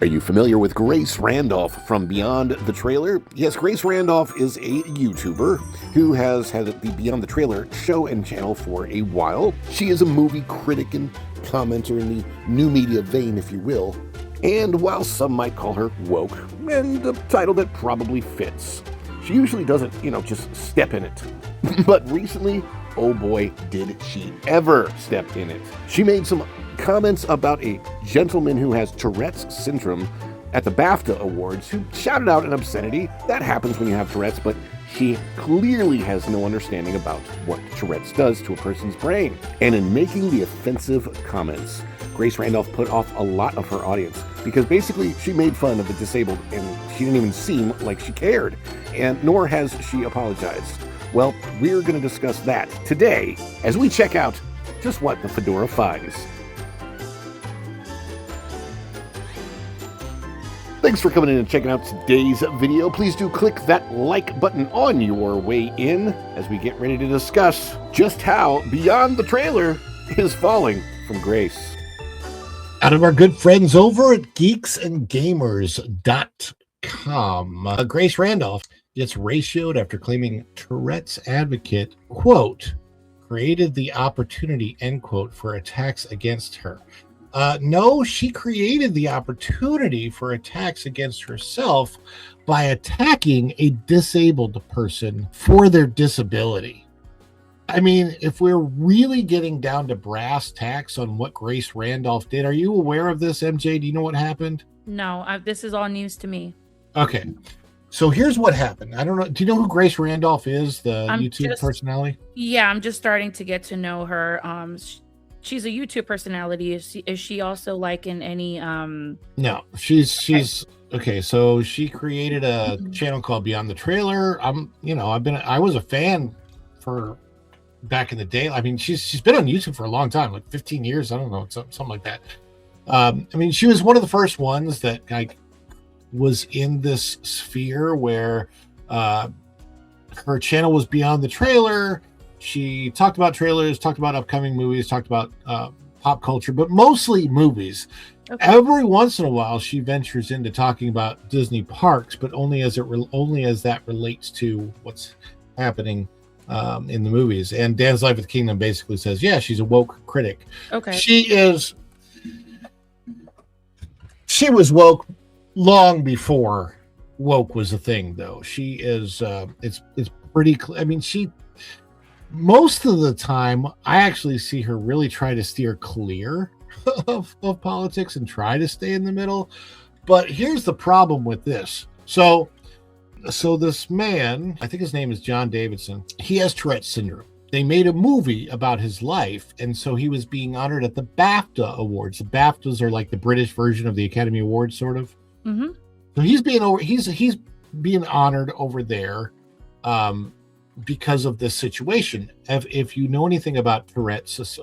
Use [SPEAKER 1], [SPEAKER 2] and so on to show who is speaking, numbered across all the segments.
[SPEAKER 1] Are you familiar with Grace Randolph from Beyond the Trailer? Yes, Grace Randolph is a YouTuber who has had the Beyond the Trailer show and channel for a while. She is a movie critic and commenter in the new media vein, if you will. And while some might call her woke, and a title that probably fits, she usually doesn't, just step in it. But recently, oh boy, did she ever step in it. She made some comments about a gentleman who has Tourette's syndrome at the BAFTA Awards who shouted out an obscenity. That happens when you have Tourette's, but she clearly has no understanding about what Tourette's does to a person's brain. And in making the offensive comments, Grace Randolph put off a lot of her audience because basically she made fun of the disabled and she didn't even seem like she cared, and nor has she apologized. Well, we're going to discuss that today as we check out just what the Fedora finds. Thanks for coming in and checking out today's video. Please do click that like button on your way in as we get ready to discuss just how Beyond the Trailer is falling from grace.
[SPEAKER 2] Out of our good friends over at geeksandgamers.com, Grace Randolph gets ratioed after claiming Tourette's advocate, quote, created the opportunity, end quote, for attacks against her. No, she created the opportunity for attacks against herself by attacking a disabled person for their disability. I mean, if we're really getting down to brass tacks on what Grace Randolph did, are you aware of this, MJ? Do you know what happened?
[SPEAKER 3] No, this is all news to me.
[SPEAKER 2] Okay. So here's what happened. I don't know. Do you know who Grace Randolph is, the YouTube personality?
[SPEAKER 3] Yeah, I'm just starting to get to know her. She's a YouTube personality. Is she also like in any
[SPEAKER 2] No, she's okay. So she created a channel called Beyond the Trailer. I was a fan for back in the day. I mean, she's been on YouTube for a long time, like 15 years. I don't know, something like that. I mean, she was one of the first ones that was in this sphere where her channel was Beyond the Trailer. She talked about trailers, talked about upcoming movies, talked about pop culture, but mostly movies. Okay. Every once in a while, she ventures into talking about Disney parks, but only as that relates to what's happening in the movies. And Dan's Life with the Kingdom basically says, yeah, she's a woke critic. Okay, she was woke long before woke was a thing, though. She is. It's pretty. I mean, most of the time, I actually see her really try to steer clear of politics and try to stay in the middle. But here's the problem with this. So this man, I think his name is John Davidson, he has Tourette's syndrome. They made a movie about his life, and so he was being honored at the BAFTA Awards. The BAFTAs are like the British version of the Academy Awards, sort of. Mm-hmm. So he's being honored over there. Because of this situation. If you know anything about Tourette's,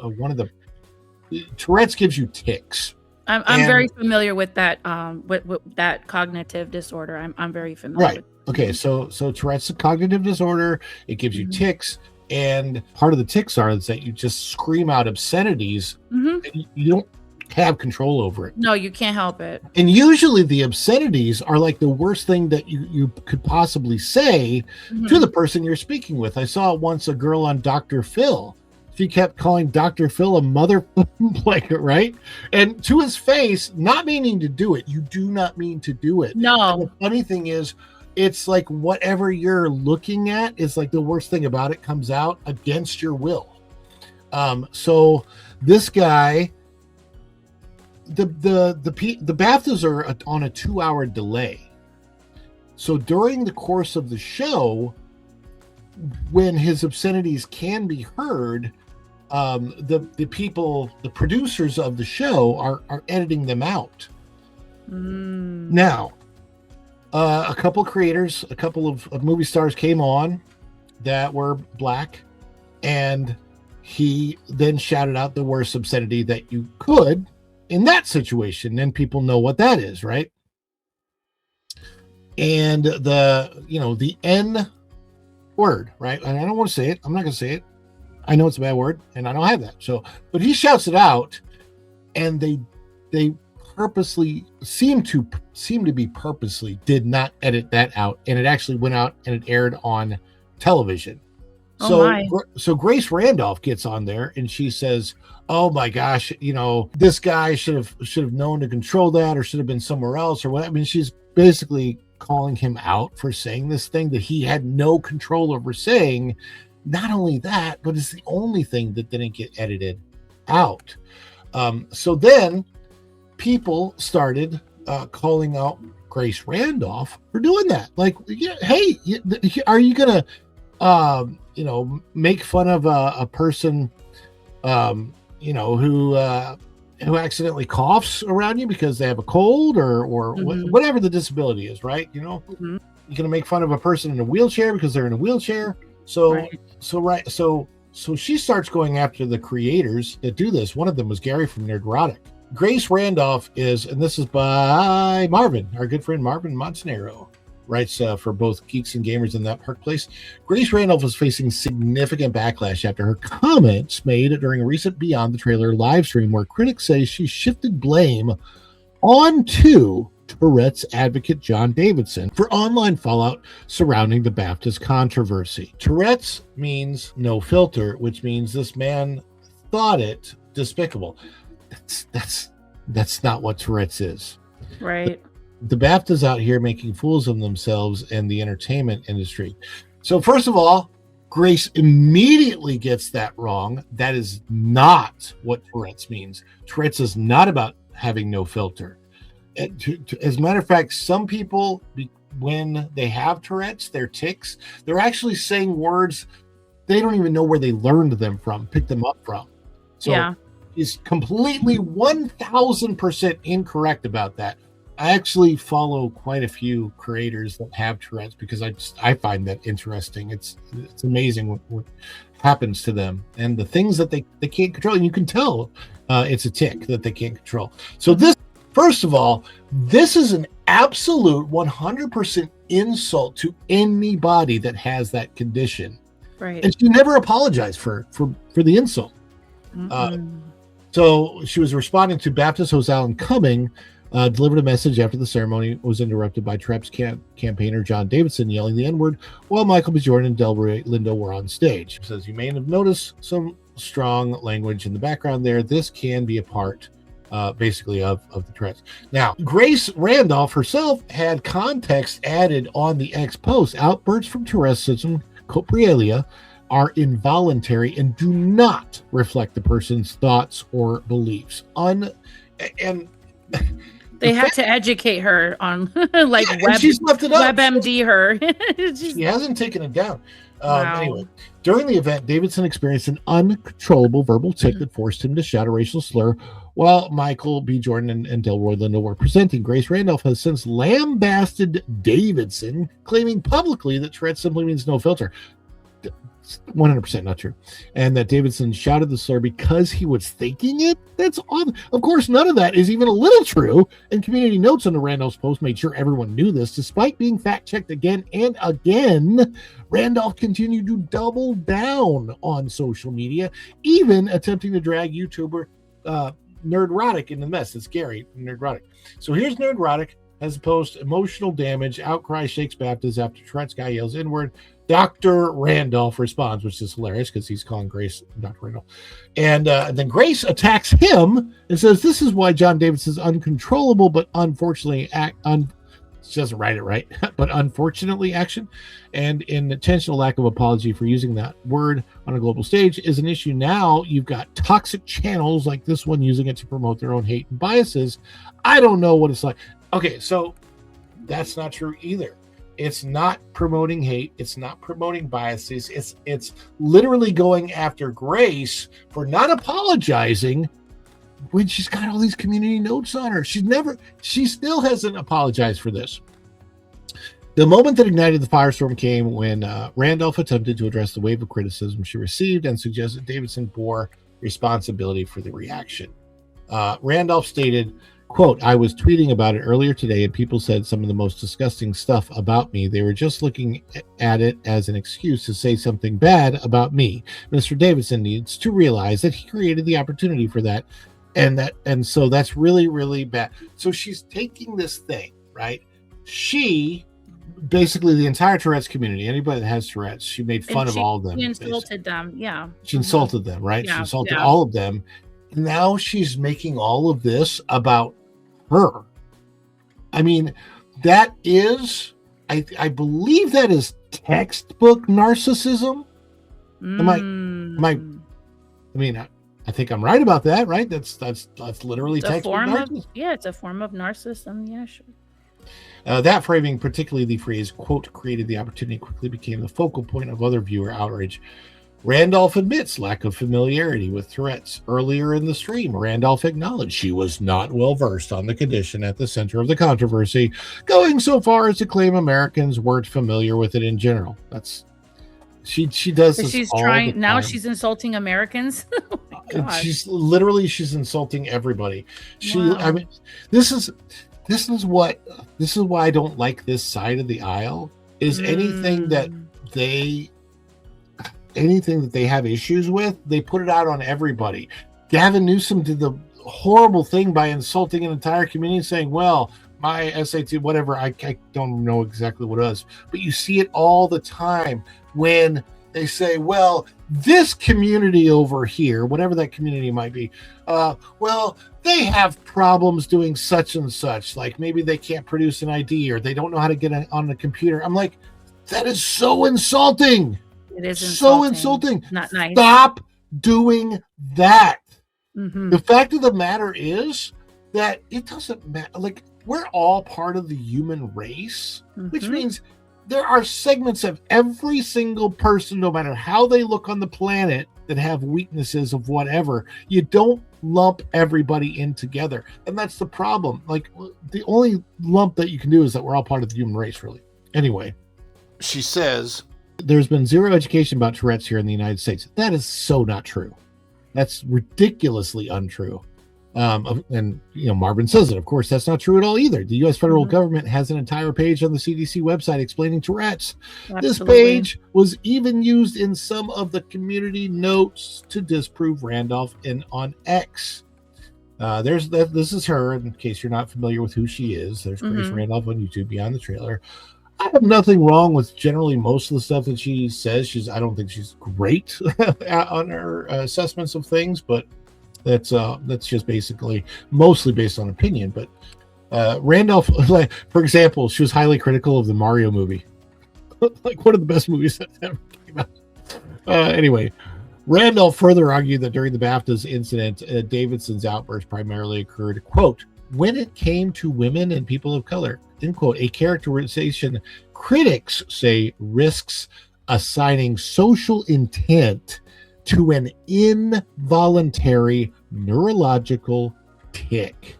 [SPEAKER 2] Tourette's gives you tics.
[SPEAKER 3] I'm very familiar with that. With that cognitive disorder. I'm very familiar.
[SPEAKER 2] Right. Okay. So Tourette's is a cognitive disorder. It gives you tics, and part of the tics is that you just scream out obscenities. And you don't have control over it.
[SPEAKER 3] No, you can't help it.
[SPEAKER 2] And usually the obscenities are like the worst thing that you could possibly say to the person you're speaking with. I saw once a girl on Dr. Phil. She kept calling Dr. Phil a mother blanket, right? And to his face, not meaning to do it. You do not mean to do it.
[SPEAKER 3] No.
[SPEAKER 2] And the funny thing is, it's like whatever you're looking at is like the worst thing about it comes out against your will. So this guy, the BAFTAs are on a 2-hour delay. So during the course of the show, when his obscenities can be heard, the people, the producers of the show are editing them out. Now, a couple creators, a couple of movie stars came on that were black, and he then shouted out the worst obscenity that you could in that situation, and people know what that is, right? And the N word, right? And I don't want to say it. I'm not going to say it. I know it's a bad word, and I don't have that. So, but he shouts it out, and they purposely seemed to be purposely did not edit that out, and it actually went out and it aired on television. So Grace Randolph gets on there and she says, "Oh my gosh, this guy should have known to control that, or should have been somewhere else, or what." I mean, she's basically calling him out for saying this thing that he had no control over saying. Not only that, but it's the only thing that didn't get edited out. So then people started calling out Grace Randolph for doing that. Like, hey, are you gonna make fun of a person who accidentally coughs around you because they have a cold or whatever the disability is, right? You're gonna make fun of a person in a wheelchair because they're in a wheelchair. So she starts going after the creators that do this. One of them was Gary from Nerdrotic. Grace Randolph and this is by Marvin, our good friend Marvin Montenero, writes for both Geeks and Gamers in That Park Place. Grace Randolph is facing significant backlash after her comments made during a recent Beyond the Trailer live stream, where critics say she shifted blame onto Tourette's advocate John Davidson for online fallout surrounding the BAFTA's controversy. Tourette's means no filter, which means this man thought it despicable. That's not what Tourette's is.
[SPEAKER 3] Right.
[SPEAKER 2] The BAFTA's out here making fools of themselves and the entertainment industry. So first of all, Grace immediately gets that wrong. That is not what Tourette's means. Tourette's is not about having no filter. As a matter of fact, some people, when they have Tourette's, their tics, they're actually saying words they don't even know where they learned them from, picked them up from. So he's completely 1,000% incorrect about that. I actually follow quite a few creators that have Tourette's because I find that interesting. It's amazing what happens to them and the things that they can't control. And you can tell it's a tic that they can't control. So this, first of all, this is an absolute 100% insult to anybody that has that condition.
[SPEAKER 3] Right.
[SPEAKER 2] And she never apologized for the insult. So she was responding to Baptist host Alan Cumming, delivered a message after the ceremony was interrupted by Tourette's campaigner John Davidson yelling the N-word while Michael B. Jordan and Delroy Lindo were on stage. It says, "You may have noticed some strong language in the background there. This can be a part basically of the Tourette's." Now, Grace Randolph herself had context added on the X post. Outbursts from Tourette'sism, copralia, are involuntary and do not reflect the person's thoughts or beliefs.
[SPEAKER 3] They had to educate her on
[SPEAKER 2] she's left it up.
[SPEAKER 3] WebMD her.
[SPEAKER 2] She hasn't taken it down.
[SPEAKER 3] Wow.
[SPEAKER 2] Anyway, during the event, Davidson experienced an uncontrollable verbal tic that forced him to shout a racial slur while Michael B. Jordan and Delroy Lindo were presenting. Grace Randolph has since lambasted Davidson, claiming publicly that Tourette's simply means no filter. 100% not true, and that Davidson shouted the slur because he was thinking it. That's odd. Of course, none of that is even a little true, and community notes on the Randolph's post made sure everyone knew this. Despite being fact-checked again and again, Randolph continued to double down on social media, even attempting to drag YouTuber Nerdrotic in the mess. It's Gary, Nerdrotic. So here's Nerdrotic as a post: emotional damage, outcry shakes Baptist after Tourette's guy yells inward. Dr. Randolph responds, which is hilarious because he's calling Grace Dr. Randolph. And then Grace attacks him and says, "This is why John Davidson's uncontrollable, but unfortunately, she doesn't write it right, but unfortunately action and an intentional lack of apology for using that word on a global stage is an issue. Now you've got toxic channels like this one using it to promote their own hate and biases. I don't know what it's like." Okay, so that's not true either. It's not promoting hate. It's not promoting biases. It's literally going after Grace for not apologizing when she's got all these community notes on her. She still hasn't apologized for this. The moment that ignited the firestorm came when Randolph attempted to address the wave of criticism she received and suggested Davidson bore responsibility for the reaction. Randolph stated, quote, "I was tweeting about it earlier today and people said some of the most disgusting stuff about me. They were just looking at it as an excuse to say something bad about me. Mr. Davidson needs to realize that he created the opportunity for that and so that's really, really bad. So she's taking this thing, right? She basically, the entire Tourette's community, anybody that has Tourette's, she made fun of all of them.
[SPEAKER 3] She insulted them. Yeah.
[SPEAKER 2] She insulted them, right?
[SPEAKER 3] Yeah,
[SPEAKER 2] she insulted all of them. Now she's making all of this about her. I mean, that is, I believe that is textbook narcissism. I mean, I think I'm right about that, right? That's literally textbook narcissism.
[SPEAKER 3] It's a form of narcissism. Yeah, sure.
[SPEAKER 2] That framing, particularly the phrase, quote, created the opportunity, quickly became the focal point of other viewer outrage. Randolph admits lack of familiarity with Tourette's. Earlier in the stream, Randolph acknowledged she was not well versed on the condition at the center of the controversy, going so far as to claim Americans weren't familiar with it in general. That's she does this. She's trying now.
[SPEAKER 3] She's insulting Americans.
[SPEAKER 2] Oh she's insulting everybody. I mean, this is why I don't like this side of the aisle. Is anything that they have issues with, they put it out on everybody. Gavin Newsom did the horrible thing by insulting an entire community, saying, well, my SAT, whatever, I don't know exactly what it was, but you see it all the time when they say, well, this community over here, whatever that community might be, well, they have problems doing such and such, like maybe they can't produce an ID or they don't know how to get on the computer. I'm like, that is so insulting.
[SPEAKER 3] It is
[SPEAKER 2] so insulting.
[SPEAKER 3] Not nice.
[SPEAKER 2] Stop doing that.
[SPEAKER 3] Mm-hmm.
[SPEAKER 2] The fact of the matter is that it doesn't matter. Like, we're all part of the human race, which means there are segments of every single person, no matter how they look on the planet, that have weaknesses of whatever. You don't lump everybody in together. And that's the problem. Like, the only lump that you can do is that we're all part of the human race, really. Anyway.
[SPEAKER 1] She says,
[SPEAKER 2] there's been zero education about Tourette's here in the United States. That is so not true. That's ridiculously untrue. And Marvin says it. Of course, that's not true at all either. The U.S. federal government has an entire page on the CDC website explaining Tourette's. Absolutely. This page was even used in some of the community notes to disprove Randolph on X. This is her. In case you're not familiar with who she is, there's Grace Randolph on YouTube Beyond the Trailer. I have nothing wrong with generally most of the stuff that she says. I don't think she's great on her assessments of things, but that's just mostly based on opinion. But Randolph, like, for example, she was highly critical of the Mario movie, like one of the best movies that ever came out. Anyway, Randolph further argued that during the BAFTA's incident, Davidson's outburst primarily occurred, quote, when it came to women and people of color, end quote, a characterization critics say risks assigning social intent to an involuntary neurological tick.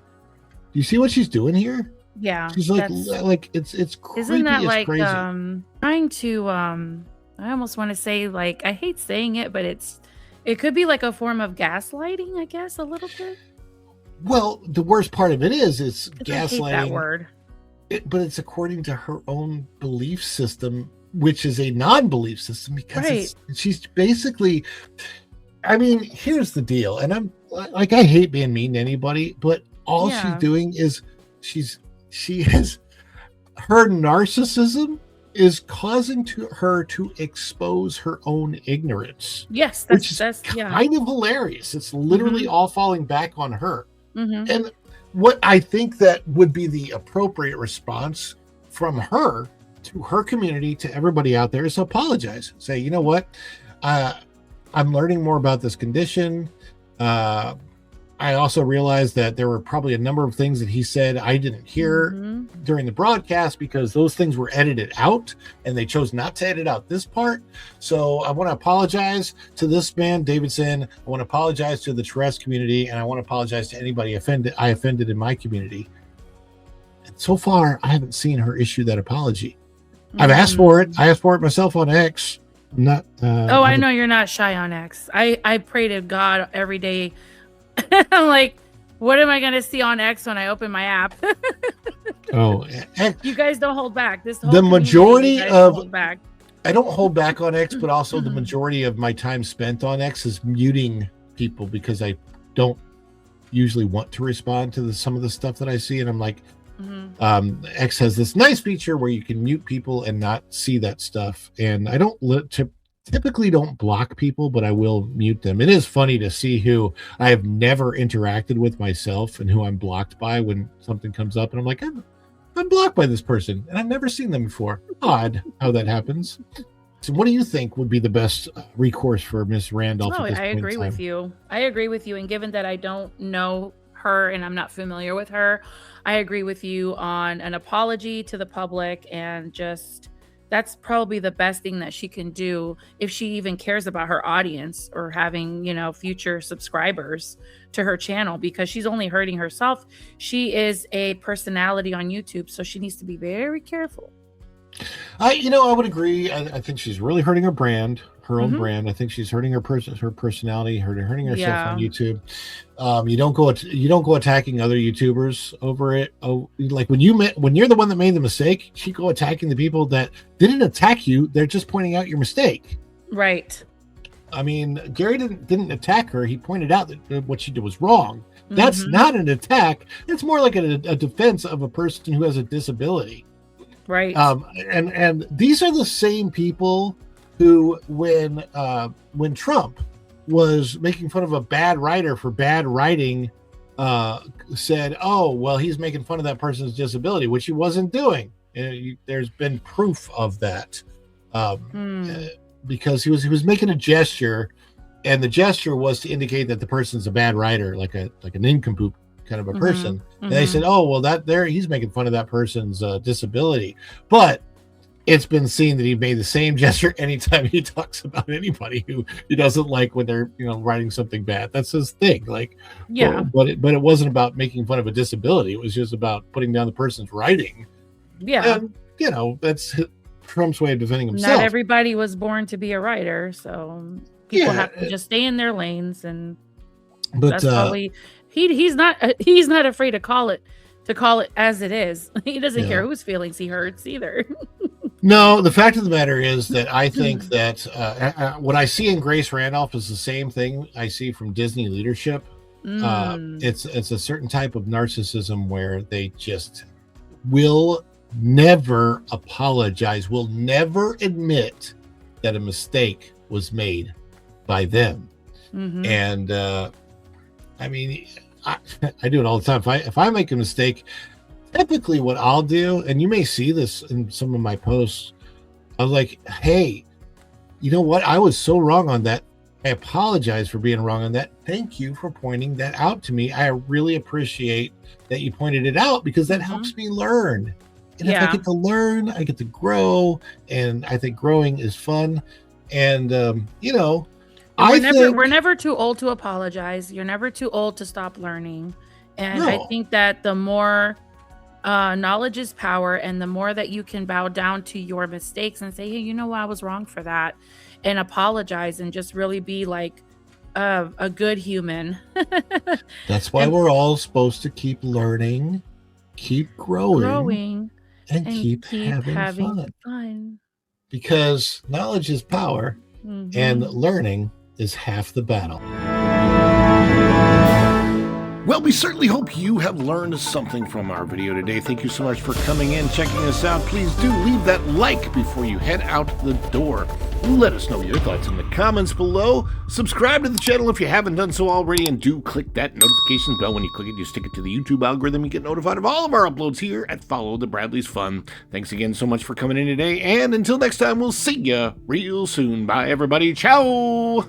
[SPEAKER 2] Do you see what she's doing here?
[SPEAKER 3] Yeah.
[SPEAKER 2] She's like it's creepy.
[SPEAKER 3] Isn't that like
[SPEAKER 2] crazy.
[SPEAKER 3] Trying to I almost want to say, like, I hate saying it, but it could be like a form of gaslighting, I guess, a little bit.
[SPEAKER 2] Well, the worst part of it is it's gaslighting.
[SPEAKER 3] I hate that word.
[SPEAKER 2] But it's according to her own belief system, which is a non-belief system, because she's basically, I mean, here's the deal. And I'm like, I hate being mean to anybody, but all she's doing is her narcissism is causing her to expose her own ignorance.
[SPEAKER 3] Yes.
[SPEAKER 2] That's kind of hilarious. It's literally all falling back on her. And what I think that would be the appropriate response from her to her community, to everybody out there, is to apologize. Say, you know what? I'm learning more about this condition. I also realized that there were probably a number of things that he said I didn't hear during the broadcast because those things were edited out and they chose not to edit out this part. So I want to apologize to this man, Davidson. I want to apologize to the Tourette's community, and I want to apologize to anybody I offended in my community. And so far, I haven't seen her issue that apology. I've asked for it. I asked for it myself on X. Not.
[SPEAKER 3] I know you're not shy on X. I pray to God every day. I'm like, what am I going to see on X when I open my app? You guys don't hold back.
[SPEAKER 2] The majority of I don't hold back on X, but also the majority of my time spent on X is muting people because I don't usually want to respond to some of the stuff that I see, and I'm like, X has this nice feature where you can mute people and not see that stuff. And I typically don't block people, but I will mute them. It is funny to see who I have never interacted with myself and who I'm blocked by when something comes up, and I'm like, I'm blocked by this person, and I've never seen them before. Odd how that happens. So what do you think would be the best recourse for Miss Randolph?
[SPEAKER 3] Oh, I agree with you. I agree with you. And given that I don't know her and I'm not familiar with her, I agree with you on an apology to the public, and just that's probably the best thing that she can do if she even cares about her audience or having, future subscribers to her channel, because she's only hurting herself. She is a personality on YouTube, so she needs to be very careful.
[SPEAKER 2] I would agree. I think she's really hurting her brand, her own brand. I think she's hurting her personality, hurting herself on YouTube. You don't go attacking other YouTubers over it. Oh, like when you're the one that made the mistake, you go attacking the people that didn't attack you. They're just pointing out your mistake.
[SPEAKER 3] Right.
[SPEAKER 2] I mean, Gary didn't attack her. He pointed out that what she did was wrong. That's not an attack. It's more like a defense of a person who has a disability.
[SPEAKER 3] Right.
[SPEAKER 2] And these are the same people who, when Trump was making fun of a bad writer for bad writing, said, "Oh, well, he's making fun of that person's disability," which he wasn't doing. There's been proof of that, because he was making a gesture, and the gesture was to indicate that the person's a bad writer, like an nincompoop kind of a person. And they said, "Oh, well, he's making fun of that person's disability." But it's been seen that he made the same gesture anytime he talks about anybody who he doesn't like when they're writing something bad. That's his thing. Like,
[SPEAKER 3] yeah.
[SPEAKER 2] But it wasn't about making fun of a disability. It was just about putting down the person's writing.
[SPEAKER 3] Yeah.
[SPEAKER 2] And that's Trump's way of defending himself.
[SPEAKER 3] Not everybody was born to be a writer, so people have to just stay in their lanes, and that's probably. He's not afraid to call it as it is. He doesn't care whose feelings he hurts either.
[SPEAKER 2] No, the fact of the matter is that I think that what I see in Grace Randolph is the same thing I see from Disney leadership. It's a certain type of narcissism where they just will never apologize, will never admit that a mistake was made by them. And I mean, I do it all the time. If I make a mistake, typically what I'll do, and you may see this in some of my posts, I was like, "Hey, you know what? I was so wrong on that. I apologize for being wrong on that. Thank you for pointing that out to me. I really appreciate that you pointed it out, because that helps me learn. And if I get to learn, I get to grow, and I think growing is fun. And we're never
[SPEAKER 3] too old to apologize. You're never too old to stop learning. And I think that the more knowledge is power, and the more that you can bow down to your mistakes and say, "Hey, I was wrong for that," and apologize, and just really be like a good human.
[SPEAKER 2] That's why we're all supposed to keep learning, keep growing and keep having fun. Because knowledge is power, and learning is half the battle.
[SPEAKER 1] Well, we certainly hope you have learned something from our video today. Thank you so much for coming in, checking us out. Please do leave that like before you head out the door. Let us know your thoughts in the comments below. Subscribe to the channel if you haven't done so already, and do click that notification bell. When you click it, you stick it to the YouTube algorithm. You get notified of all of our uploads here at Follow the Bradley's Fun. Thanks again so much for coming in today, and until next time, we'll see ya real soon. Bye, everybody. Ciao!